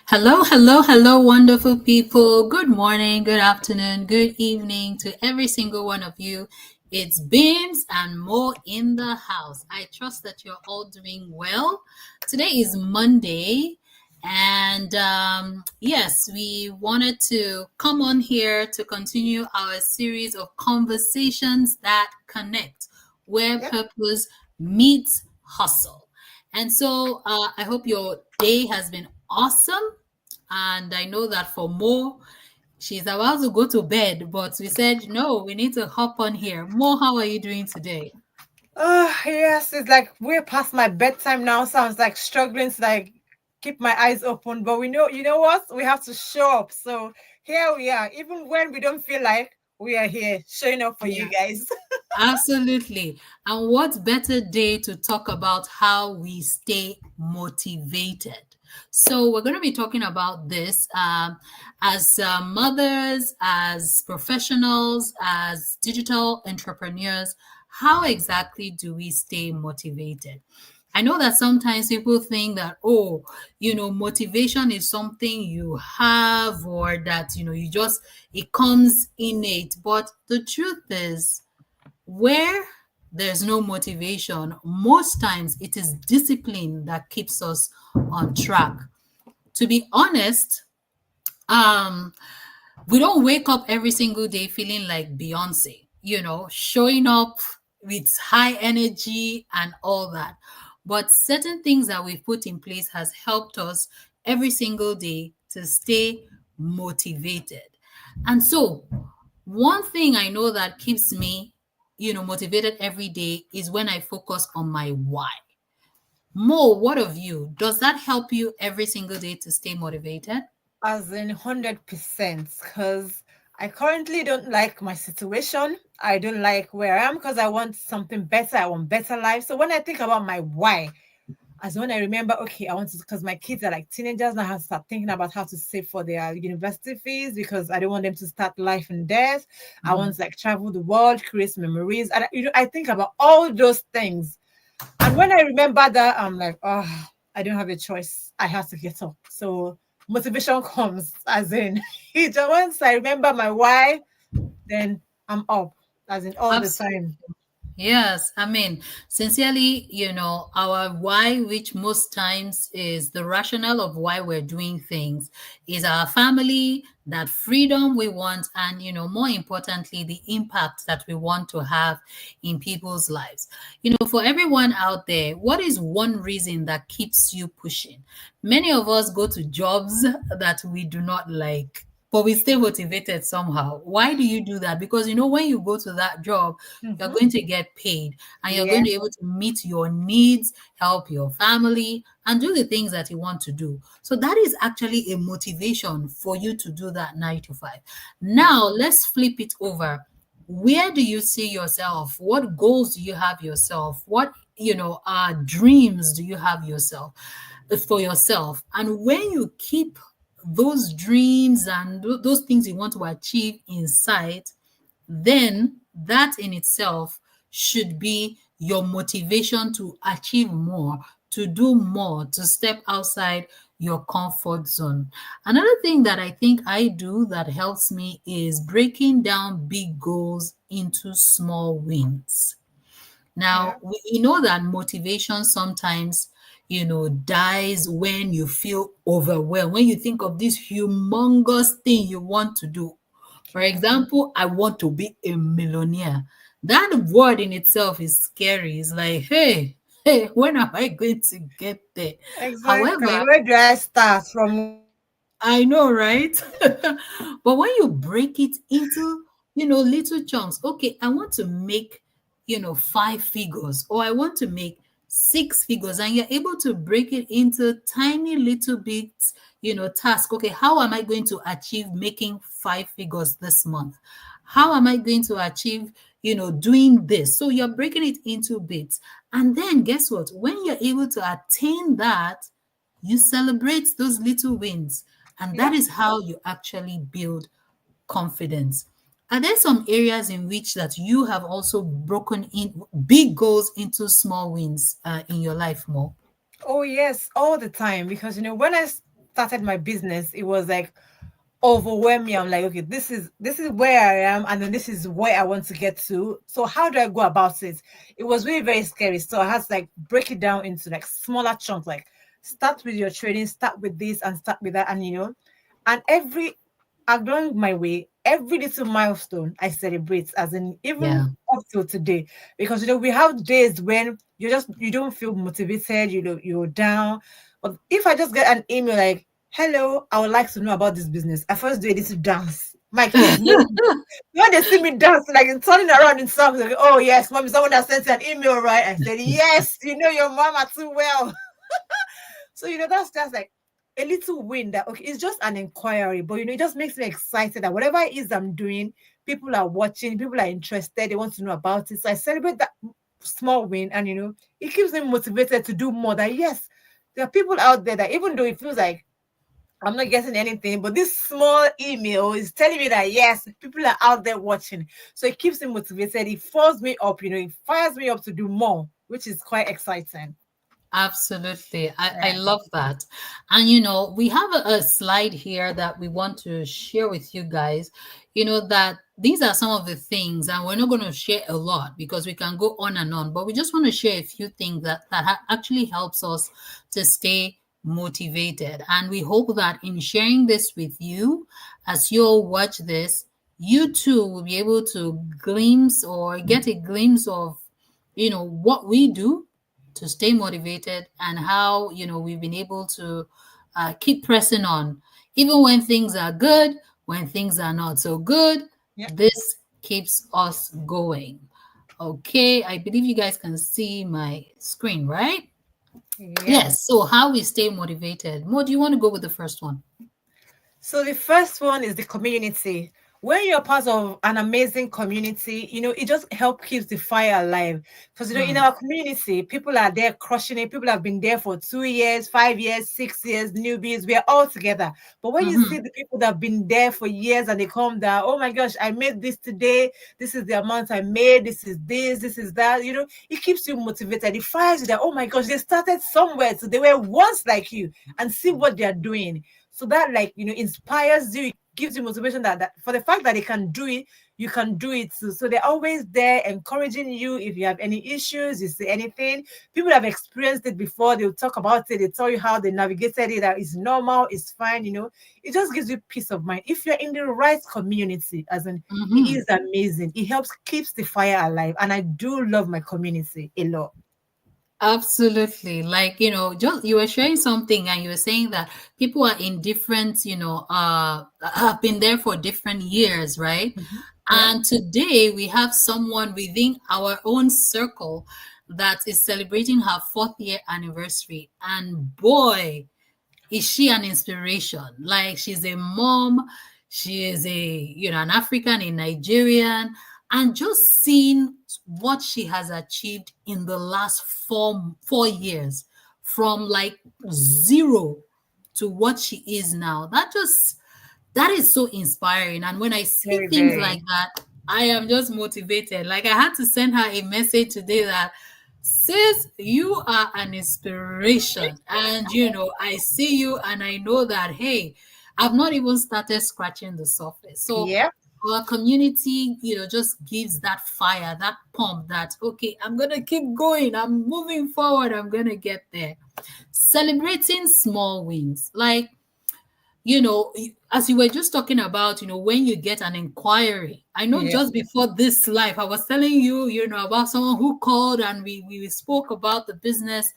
Hello, hello, hello, wonderful people. Good morning, good afternoon, good evening to every single one of you. It's Bimz and Mo in the house. I trust that you're all doing well. Today is Monday, and yes, we wanted to come on here to continue our series of conversations that connect, where Yep. purpose meets hustle. And so I hope your day has been awesome. And I know that for Mo, she's about to go to bed, but we said, no, we need to hop on here. Mo, how are you doing today? Yes, it's like we're past my bedtime now, so I was like struggling to like keep my eyes open. But we know, you know what? We have to show up. So here we are. Even when we don't feel like we are here, showing up for Yeah, you guys. absolutely. And what better day to talk about how we stay motivated? So, we're going to be talking about this as mothers, as professionals, as digital entrepreneurs. How exactly do we stay motivated? I know that sometimes people think that, oh, motivation is something you have or that, it comes innate. But the truth is, where there's no motivation, most times it is discipline that keeps us on track. To be honest, um, we don't wake up every single day feeling like Beyonce, showing up with high energy and all that. But certain things that we've put in place has helped us every single day to stay motivated. And so, one thing I know that keeps me, motivated every day is when I focus on my why. Mo, what of you? Does that help you every single day to stay motivated? As in 100%. Because I currently don't like my situation. I don't like where I am because I want something better. I want better life. So when I think about my why, as when I remember, okay, I want to, because my kids are like teenagers now, I have to start thinking about how to save for their university fees because I don't want them to start life in debt. I want Mm. to like travel the world, create memories. And I think about all those things. And when I remember that, I'm like, oh, I don't have a choice. I have to get up. So motivation comes as in, once I remember my why, then I'm up, as in all the Absolutely. time. Yes, I mean, sincerely, our why, which most times is the rationale of why we're doing things, is our family, that freedom we want, and, more importantly, the impact that we want to have in people's lives. For everyone out there, what is one reason that keeps you pushing? Many of us go to jobs that we do not like, but we stay motivated somehow. Why do you do that? Because when you go to that job, you're Mm-hmm. going to get paid and you're going Yeah. to be able to meet your needs, help your family, and do the things that you want to do. So that is actually a motivation for you to do that 9 to 5. Now, let's flip it over. Where do you see yourself? What goals do you have yourself? What dreams do you have yourself for yourself? And when you keep those dreams and those things you want to achieve in sight, then that in itself should be your motivation to achieve more, to do more, to step outside your comfort zone. Another thing that I think I do that helps me is breaking down big goals into small wins. Yeah. Now, we know that motivation sometimes, dies when you feel overwhelmed, when you think of this humongous thing you want to do. For True. example, I want to be a millionaire. That word in itself is scary. It's like, hey, when am I going to get there? Exactly. However, Where do I start from? I know, right? But when you break it into, little chunks, okay, I want to make, 5 figures, or I want to make 6 figures, and you're able to break it into tiny little bits, task. Okay, how am I going to achieve making 5 figures this month? How am I going to achieve, doing this? So you're breaking it into bits. And then guess what? When you're able to attain that, you celebrate those little wins, and that Yep. is how you actually build confidence. Are there some areas in which that you have also broken in big goals into small wins in your life more? Oh yes, all the time. Because when started my business, it was like overwhelming. I'm like, okay, this is where I am, and then this is where I want to get to. So how do I go about it? It was really very scary. So I had to like break it down into like smaller chunks, like start with your training, start with this and start with that, and and along my way, every little milestone I celebrate, as in even Yeah. up till today, because we have days when you don't feel motivated, you're down. But if I just get an email like, "Hello, I would like to know about this business," I first do a little dance. My kids know when they see me dance, like turning around in songs, like, "Oh yes, mommy, someone that sent you an email, right?" I said, "Yes, you know your mama too well." So that's just like a little win that, okay, it's just an inquiry, but it just makes me excited that whatever it is I'm doing, people are watching, people are interested, they want to know about it. So I celebrate that small win, and it keeps me motivated to do more. That yes, there are people out there that even though it feels like I'm not getting anything, but this small email is telling me that yes, people are out there watching. So it keeps me motivated. It fires me up, it fires me up to do more, which is quite exciting. Absolutely. I Yeah. love that. And, we have a slide here that we want to share with you guys, that these are some of the things, and we're not going to share a lot because we can go on and on, but we just want to share a few things that actually helps us to stay motivated. And we hope that in sharing this with you, as you all watch this, you too will be able to glimpse or get a glimpse of, what we do to stay motivated and how we've been able to keep pressing on even when things are good, when things are not so good. Yeah. This keeps us going. Okay, I believe you guys can see my screen, right? Yeah. Yes. So how we stay motivated. Mo, do you want to go with the first one? So the first one is the community. When you're part of an amazing community, it just helps keeps the fire alive. Because in Mm, our community, people are there crushing it. People have been there for 2 years, 5 years, 6 years, newbies. We are all together. But when you see mm-hmm, the people that have been there for years and they come down, oh my gosh, I made this today. This is the amount I made. This is that. It keeps you motivated. It fires you that, oh my gosh, they started somewhere. So they were once like you, and see what they are doing. So that, like, inspires you, it gives you motivation that for the fact that they can do it, you can do it too. So they're always there encouraging you. If you have any issues, you say anything, people have experienced it before, they'll talk about it, they tell you how they navigated it, that it's normal, it's fine. It just gives you peace of mind if you're in the right community, as in it mm-hmm. is amazing. It helps keeps the fire alive, and I do love my community a lot. Absolutely. Like, just you were sharing something and you were saying that people are in different, have been there for different years, right? Mhm. Yeah. And today we have someone within our own circle that is celebrating her 4th year anniversary. And boy, is she an inspiration. Like, she's a mom, she is an African, a Nigerian, and just seeing what she has achieved in the last 4 years, from like zero to what she is now. That is so inspiring. And when I see Very, things like very. that, I am just motivated. Like, I had to send her a message today that, sis, you are an inspiration. And I see you and I know that, hey, I've not even started scratching the surface. So Yeah. our community, just gives that fire, that pump, that okay, I'm gonna keep going, I'm moving forward, I'm gonna get there. Celebrating small wins. Like, as you were just talking about, when you get an inquiry. I know Yeah. just before this live, I was telling you, about someone who called and we spoke about the business.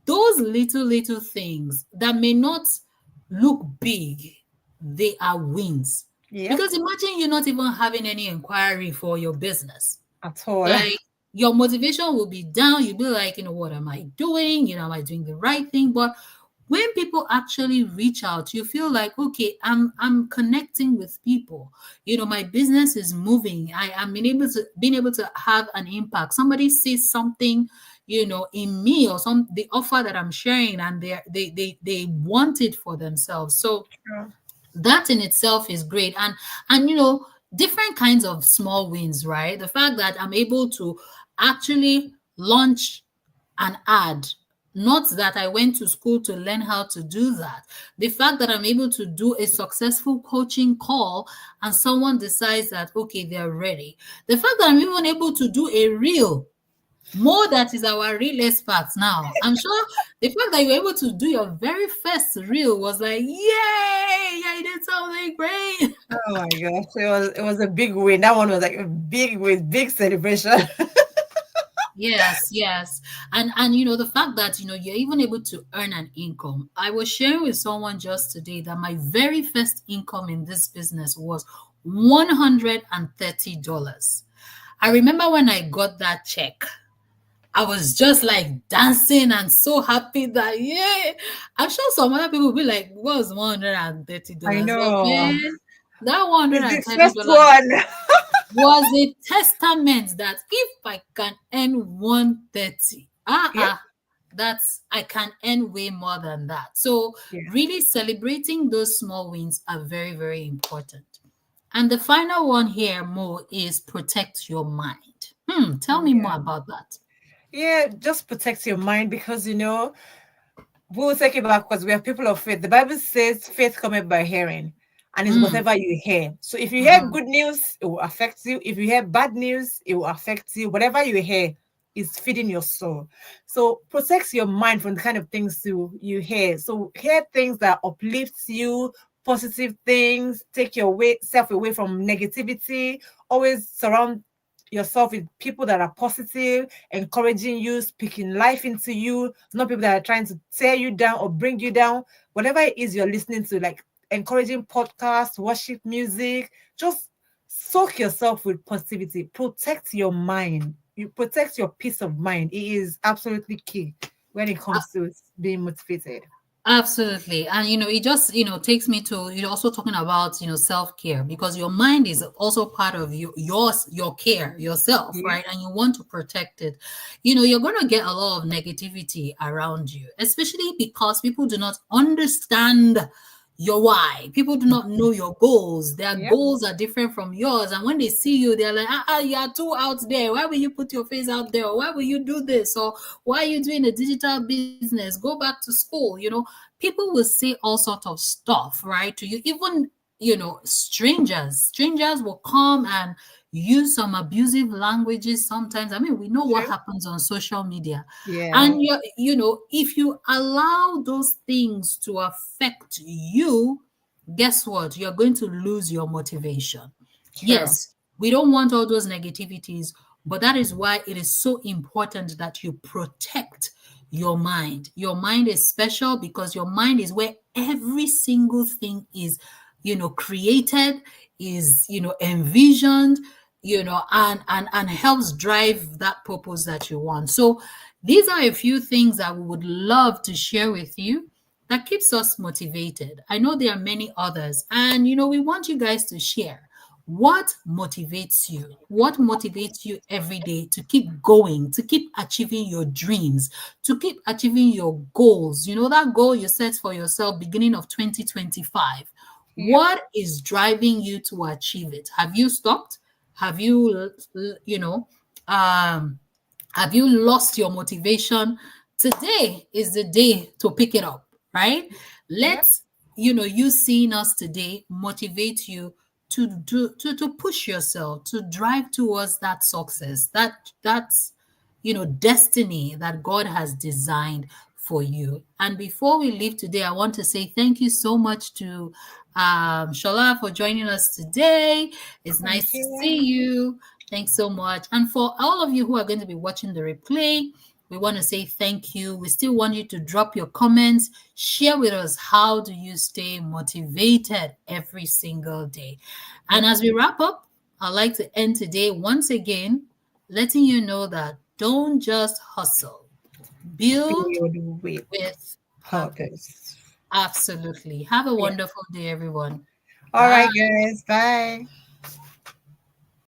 Those little things that may not look big, they are wins. Yeah. Because imagine you not even having any inquiry for your business. At all. Like, your motivation will be down. You'll be like, what am I doing? Am I doing the right thing? But when people actually reach out, you feel like, okay, I'm connecting with people. My business is moving. I am being able to have an impact. Somebody sees something, in me, or the offer that I'm sharing, and they want it for themselves. So Sure. that in itself is great. And different kinds of small wins, right? The fact that I'm able to actually launch an ad Not that I went to school to learn how to do that. The fact that I'm able to do a successful coaching call and someone decides that, okay, they're ready. The fact that I'm even able to do a reel, more that is our real expert now. I'm sure the fact that you were able to do your very first reel was like, yay, I did something great. Oh my gosh, it was a big win. That one was like a big win, big celebration. Yes, yes. And the fact that you're even able to earn an income. I was sharing with someone just today that my very first income in this business was $130. I remember when I got that check, I was just like dancing and so happy that, yeah. I'm sure some other people will be like, what's I $130? But know. man, that It's the $130 first one. was a testament that if I can earn 130, Yep. that's I can earn way more than that. So Yeah. really celebrating those small wins are very, very important. And the final one here, Mo, is protect your mind. Tell me more Yeah. about that. Yeah, just protect your mind because we'll take it back because we are people of faith. The Bible says faith cometh by hearing, and it's Mm, whatever you hear. So if you hear mhm. good news, it will affect you. If you hear bad news, it will affect you. Whatever you hear is feeding your soul. So protect your mind from the kind of things you hear. So hear things that uplifts you, positive things, take your self away from negativity. Always surround yourself with people that are positive, encouraging you, speaking life into you, not people that are trying to tear you down or bring you down. Whatever it is you're listening to, like encouraging podcasts, worship music, just soak yourself with positivity. Protect your mind. You protect your peace of mind. It is absolutely key when it comes to being motivated. Absolutely. And it just, takes me to also talking about, self-care, because your mind is also part of your care, yourself, Yeah. right? And you want to protect it. You're going to get a lot of negativity around you, especially because people do not understand your why. People do not know your goals. Their Yep. goals are different from yours. And when they see you, they're like, you are too out there. Why will you put your face out there? Or why will you do this? Or why are you doing a digital business? Go back to school. People will say all sorts of stuff, right, to you. Even strangers will come and use some abusive languages sometimes. I mean, we know what True. happens on social media. Yeah. And if you allow those things to affect you, guess what? You're going to lose your motivation. True. Yes, we don't want all those negativities, but that is why it is so important that you protect your mind. Your mind is special because your mind is where every single thing is, created, is, envisioned, and helps drive that purpose that you want. So these are a few things that we would love to share with you that keeps us motivated. I know there are many others, and we want you guys to share what motivates you. What motivates you every day to keep going, to keep achieving your dreams, to keep achieving your goals. That goal you set for yourself beginning of 2025. Yep. What is driving you to achieve it? Have you stopped? Have you, um, have you lost your motivation? Today is the day to pick it up, right? Yep. Let's, you seeing us today motivate you to push yourself, to drive towards that success, that's destiny that God has designed for you. And before we leave today, I want to say thank you so much to Shola for joining us today. It's Thank nice to see you. you. Thanks so much. And for all of you who are going to be watching the replay, we want to say thank you. We still want you to drop your comments, share with us how do you stay motivated every single day. And Yep. as we wrap up, I'd like to end today once again, letting you know that don't just hustle, build Filled with with purpose. purpose. Absolutely. Have a Yeah. wonderful day, everyone. All Bye. right, guys. Bye.